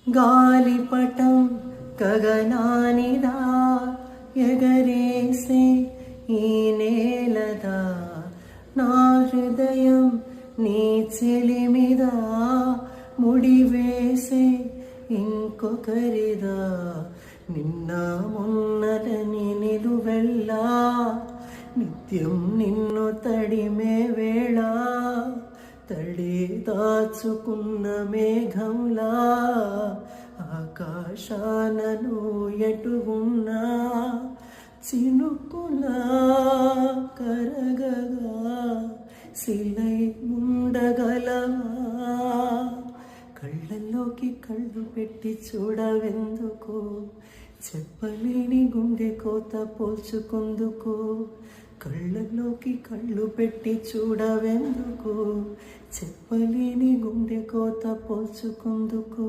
గాలిపటం గగనానిదా ఎగరేసే ఈ నేలదా, నా హృదయం నీ చెలిమిదా ముడివేసే ఇంకొకరిదా. నిన్న మొన్నలని నిలువెల్లా నిత్యం నిన్ను తడిమే వేళ, తడి దాచుకున్న మేఘంలా ఆకాశానను ఎటు ఉన్నా చినుకులా కరగగా శిలై ఉండగలవా. కళ్ళల్లోకి కళ్ళు పెట్టి చూడవెందుకు, చెప్పలేని గుండె కోత పోల్చుకుందుకు. కళ్ళల్లోకి కళ్ళు పెట్టి చూడవెందుకు, చెప్పలేని గుండె కోత పోల్చుకుందుకు.